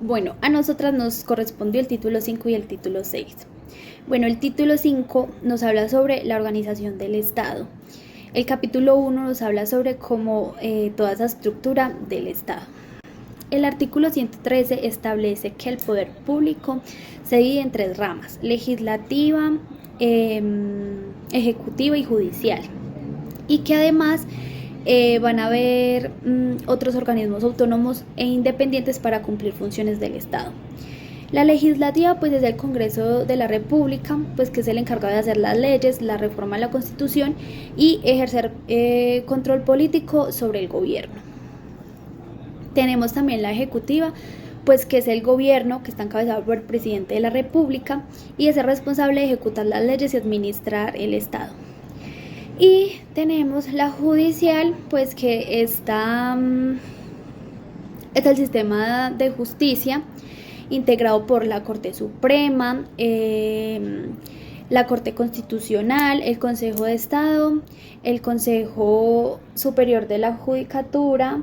Bueno, a nosotras nos correspondió el título 5 y el título 6. Bueno, el título 5 nos habla sobre la organización del Estado. El capítulo 1 nos habla sobre cómo toda esa estructura del Estado. El artículo 113 establece que el poder público se divide en tres ramas: legislativa, ejecutiva y judicial. Y que además van a haber otros organismos autónomos e independientes para cumplir funciones del Estado. La legislativa pues es el Congreso de la República, pues que es el encargado de hacer las leyes, la reforma de la Constitución y ejercer control político sobre el gobierno. Tenemos también la ejecutiva, pues que es el gobierno que está encabezado por el presidente de la República y es el responsable de ejecutar las leyes y administrar el Estado. Y tenemos la judicial, pues que es el sistema de justicia integrado por la Corte Suprema, la Corte Constitucional, el Consejo de Estado, el Consejo Superior de la Judicatura,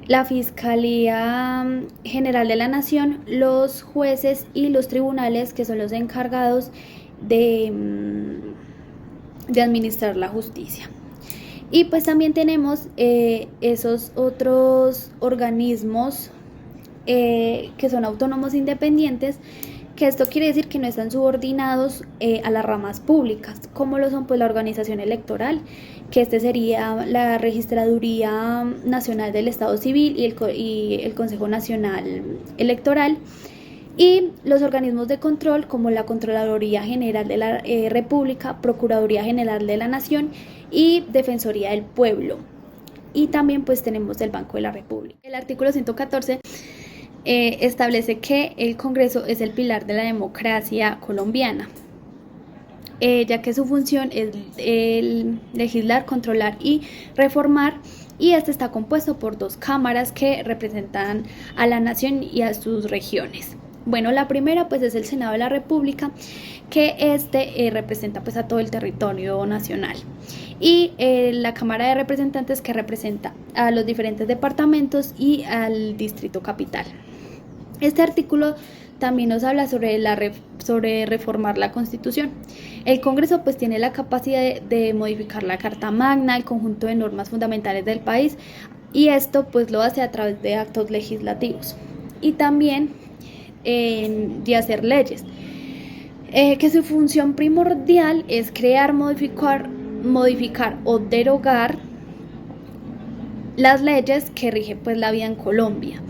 la Fiscalía General de la Nación, los jueces y los tribunales, que son los encargados de administrar la justicia. Y pues también tenemos esos otros organismos que son autónomos independientes, que esto quiere decir que no están subordinados a las ramas públicas, como lo son pues la organización electoral, que este sería la Registraduría Nacional del Estado Civil y el Consejo Nacional Electoral, y los organismos de control como la Contraloría General de la República, Procuraduría General de la Nación y Defensoría del Pueblo. Y también pues tenemos el Banco de la República. El artículo 114 establece que el Congreso es el pilar de la democracia colombiana, ya que su función es el legislar, controlar y reformar, y este está compuesto por dos cámaras que representan a la nación y a sus regiones. Bueno, la primera pues es el Senado de la República, que representa pues a todo el territorio nacional, y la Cámara de Representantes, que representa a los diferentes departamentos y al Distrito Capital. Este artículo también nos habla sobre reformar la Constitución. El Congreso pues tiene la capacidad de modificar la Carta Magna, el conjunto de normas fundamentales del país, y esto pues lo hace a través de actos legislativos y también de hacer leyes, que su función primordial es crear, modificar o derogar las leyes que rigen pues la vida en Colombia.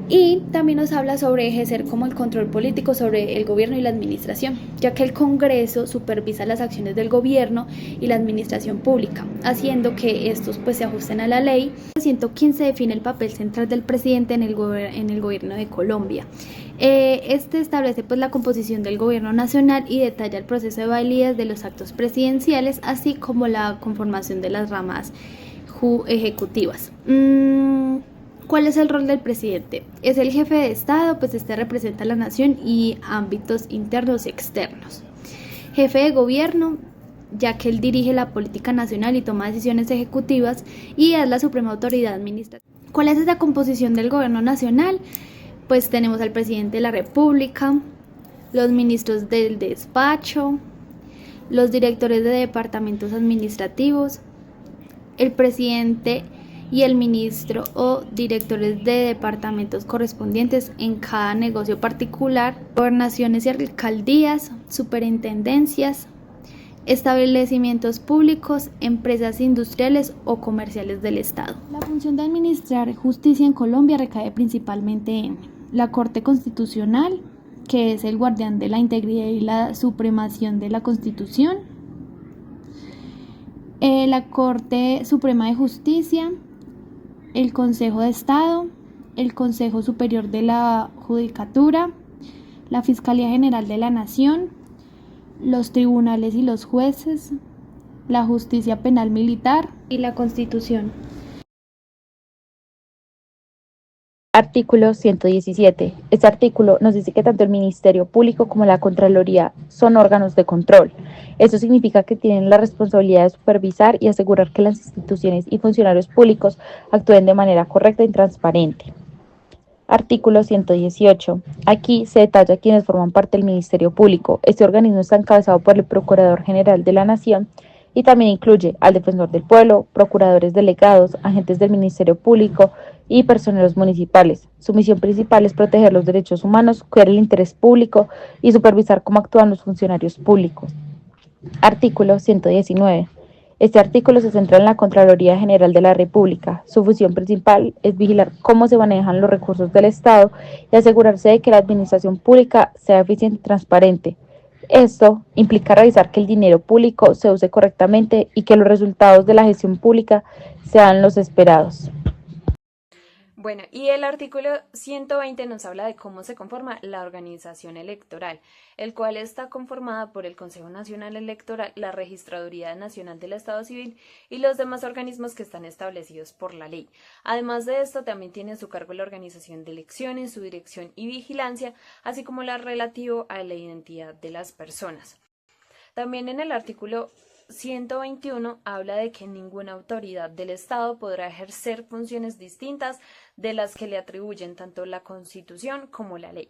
Y también nos habla sobre ejercer como el control político sobre el gobierno y la administración, ya que el Congreso supervisa las acciones del gobierno y la administración pública, haciendo que estos pues se ajusten a la ley. El 115 define el papel central del presidente en el gobierno de Colombia. Este establece pues la composición del gobierno nacional y detalla el proceso de validez de los actos presidenciales, así como la conformación de las ramas ejecutivas. ¿Cuál es el rol del presidente? Es el jefe de Estado, pues este representa a la nación y ámbitos internos y externos. Jefe de gobierno, ya que él dirige la política nacional y toma decisiones ejecutivas, y es la suprema autoridad administrativa. ¿Cuál es esa composición del gobierno nacional? Pues tenemos al presidente de la República, los ministros del despacho, los directores de departamentos administrativos, el presidente y el ministro o directores de departamentos correspondientes en cada negocio particular, gobernaciones y alcaldías, superintendencias, establecimientos públicos, empresas industriales o comerciales del Estado. La función de administrar justicia en Colombia recae principalmente en la Corte Constitucional, que es el guardián de la integridad y la supremación de la Constitución, la Corte Suprema de Justicia, el Consejo de Estado, el Consejo Superior de la Judicatura, la Fiscalía General de la Nación, los tribunales y los jueces, la justicia penal militar y la Constitución. Artículo 117. Este artículo nos dice que tanto el Ministerio Público como la Contraloría son órganos de control. Esto significa que tienen la responsabilidad de supervisar y asegurar que las instituciones y funcionarios públicos actúen de manera correcta y transparente. Artículo 118. Aquí se detalla quienes forman parte del Ministerio Público. Este organismo está encabezado por el Procurador General de la Nación y también incluye al Defensor del Pueblo, procuradores delegados, agentes del Ministerio Público y personeros municipales. Su misión principal es proteger los derechos humanos, cuidar el interés público y supervisar cómo actúan los funcionarios públicos. Artículo 119. Este artículo se centra en la Contraloría General de la República. Su función principal es vigilar cómo se manejan los recursos del Estado y asegurarse de que la administración pública sea eficiente y transparente. Esto implica revisar que el dinero público se use correctamente y que los resultados de la gestión pública sean los esperados. Bueno, y el artículo 120 nos habla de cómo se conforma la organización electoral, el cual está conformada por el Consejo Nacional Electoral, la Registraduría Nacional del Estado Civil y los demás organismos que están establecidos por la ley. Además de esto, también tiene a su cargo la organización de elecciones, su dirección y vigilancia, así como la relativo a la identidad de las personas. También en el artículo 121 habla de que ninguna autoridad del Estado podrá ejercer funciones distintas de las que le atribuyen tanto la Constitución como la ley.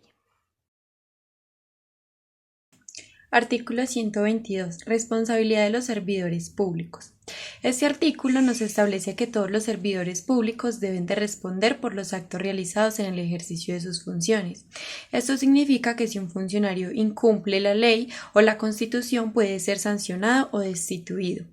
Artículo 122. Responsabilidad de los servidores públicos. Este artículo nos establece que todos los servidores públicos deben de responder por los actos realizados en el ejercicio de sus funciones. Esto significa que si un funcionario incumple la ley o la Constitución puede ser sancionado o destituido.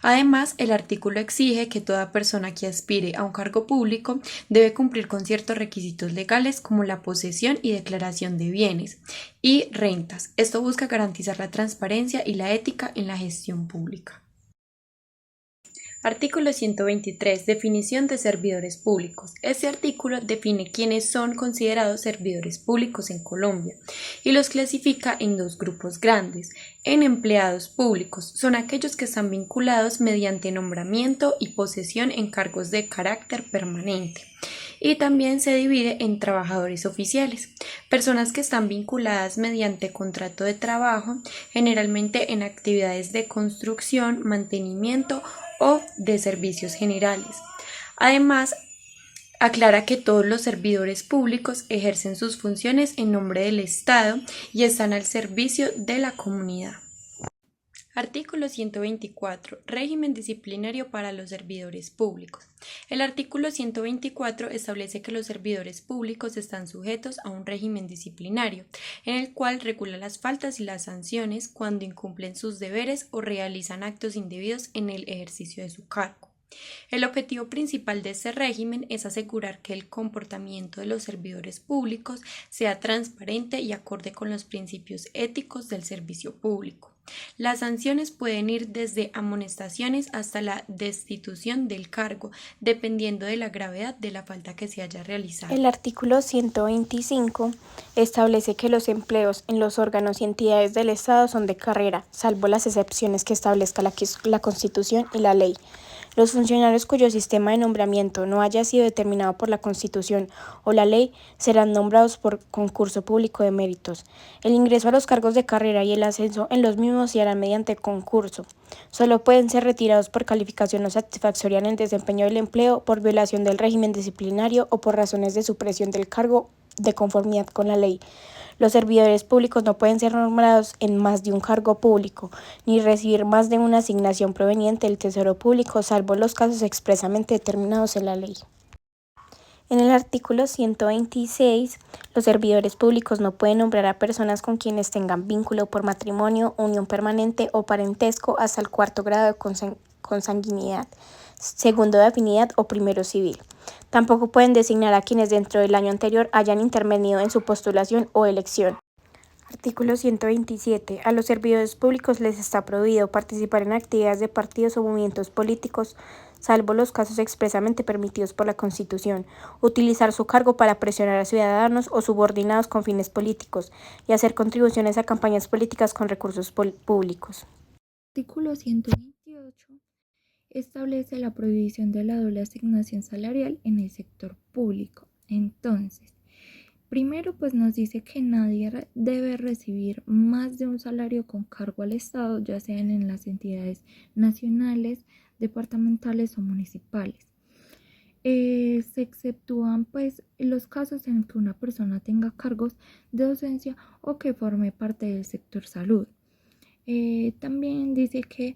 Además, el artículo exige que toda persona que aspire a un cargo público debe cumplir con ciertos requisitos legales como la posesión y declaración de bienes y rentas. Esto busca garantizar la transparencia y la ética en la gestión pública. Artículo 123. Definición de servidores públicos. Este artículo define quiénes son considerados servidores públicos en Colombia y los clasifica en dos grupos grandes. En empleados públicos son aquellos que están vinculados mediante nombramiento y posesión en cargos de carácter permanente. Y también se divide en trabajadores oficiales, personas que están vinculadas mediante contrato de trabajo, generalmente en actividades de construcción, mantenimiento o de servicios generales. Además, aclara que todos los servidores públicos ejercen sus funciones en nombre del Estado y están al servicio de la comunidad. Artículo 124. Régimen disciplinario para los servidores públicos. El artículo 124 establece que los servidores públicos están sujetos a un régimen disciplinario, en el cual regula las faltas y las sanciones cuando incumplen sus deberes o realizan actos indebidos en el ejercicio de su cargo. El objetivo principal de este régimen es asegurar que el comportamiento de los servidores públicos sea transparente y acorde con los principios éticos del servicio público. Las sanciones pueden ir desde amonestaciones hasta la destitución del cargo, dependiendo de la gravedad de la falta que se haya realizado. El artículo 125 establece que los empleos en los órganos y entidades del Estado son de carrera, salvo las excepciones que establezca la Constitución y la ley. Los funcionarios cuyo sistema de nombramiento no haya sido determinado por la Constitución o la ley serán nombrados por concurso público de méritos. El ingreso a los cargos de carrera y el ascenso en los mismos se harán mediante concurso. Solo pueden ser retirados por calificación no satisfactoria en el desempeño del empleo, por violación del régimen disciplinario o por razones de supresión del cargo de conformidad con la ley. Los servidores públicos no pueden ser nombrados en más de un cargo público, ni recibir más de una asignación proveniente del Tesoro Público, salvo los casos expresamente determinados en la ley. En el artículo 126, los servidores públicos no pueden nombrar a personas con quienes tengan vínculo por matrimonio, unión permanente o parentesco hasta el 4º grado de consanguinidad, 2º de afinidad o 1º civil. Tampoco pueden designar a quienes dentro del año anterior hayan intervenido en su postulación o elección. Artículo 127. A los servidores públicos les está prohibido participar en actividades de partidos o movimientos políticos, salvo los casos expresamente permitidos por la Constitución, utilizar su cargo para presionar a ciudadanos o subordinados con fines políticos y hacer contribuciones a campañas políticas con recursos públicos. Artículo 128 establece la prohibición de la doble asignación salarial en el sector público. Entonces, primero, pues nos dice que nadie debe recibir más de un salario con cargo al Estado, ya sean en las entidades nacionales, departamentales o municipales. Se exceptúan pues los casos en que una persona tenga cargos de docencia o que forme parte del sector salud. También dice que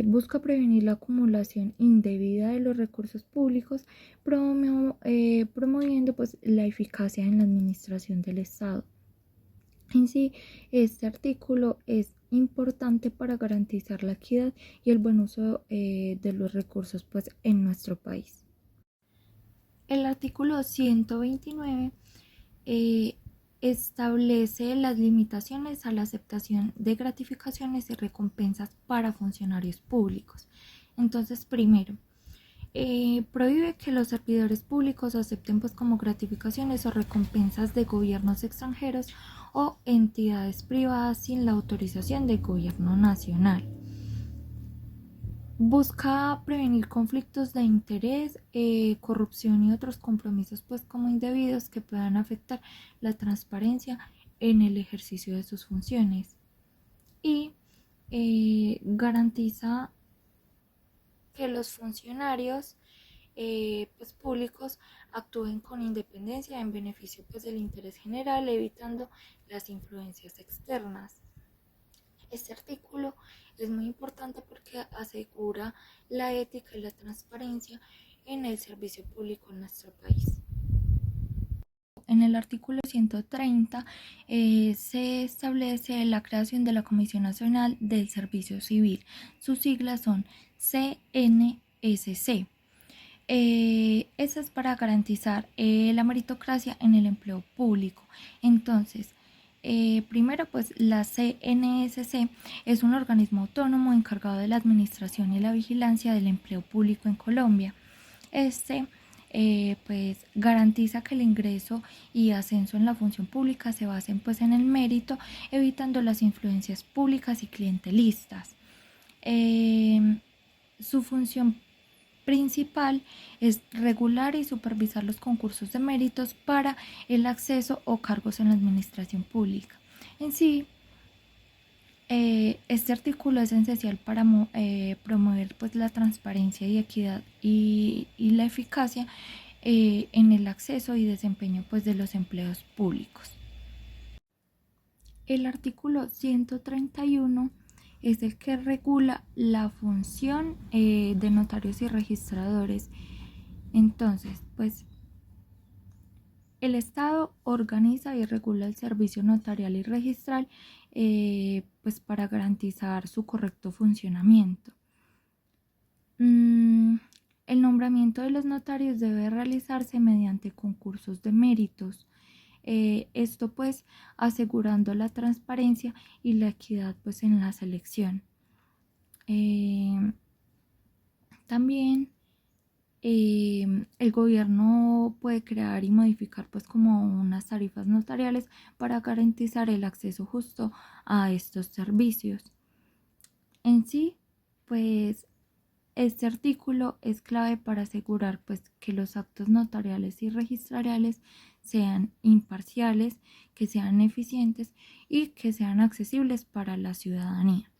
busca prevenir la acumulación indebida de los recursos públicos, promoviendo pues la eficacia en la administración del Estado. En sí, este artículo es importante para garantizar la equidad y el buen uso de los recursos pues en nuestro país. El artículo 129 establece las limitaciones a la aceptación de gratificaciones y recompensas para funcionarios públicos. Entonces, primero, prohíbe que los servidores públicos acepten pues como gratificaciones o recompensas de gobiernos extranjeros o entidades privadas sin la autorización del gobierno nacional. Busca prevenir conflictos de interés, corrupción y otros compromisos pues como indebidos que puedan afectar la transparencia en el ejercicio de sus funciones y garantiza que los funcionarios pues, públicos actúen con independencia en beneficio pues, del interés general, evitando las influencias externas. Este artículo es muy importante porque asegura la ética y la transparencia en el servicio público en nuestro país. En el artículo 130 se establece la creación de la Comisión Nacional del Servicio Civil. Sus siglas son CNSC. Esa es para garantizar la meritocracia en el empleo público. Entonces, primero, pues la CNSC es un organismo autónomo encargado de la administración y la vigilancia del empleo público en Colombia. Pues garantiza que el ingreso y ascenso en la función pública se basen pues en el mérito, evitando las influencias públicas y clientelistas. Su función principal es regular y supervisar los concursos de méritos para el acceso o cargos en la administración pública. En sí, este artículo es esencial para promover pues, la transparencia y equidad y la eficacia en el acceso y desempeño pues, de los empleos públicos. El artículo 131 es el que regula la función de notarios y registradores. Entonces, pues el Estado organiza y regula el servicio notarial y registral pues para garantizar su correcto funcionamiento. El nombramiento de los notarios debe realizarse mediante concursos de méritos. Esto pues asegurando la transparencia y la equidad pues en la selección. También el gobierno puede crear y modificar pues como unas tarifas notariales para garantizar el acceso justo a estos servicios. En sí, pues este artículo es clave para asegurar pues que los actos notariales y registrales sean imparciales, que sean eficientes y que sean accesibles para la ciudadanía.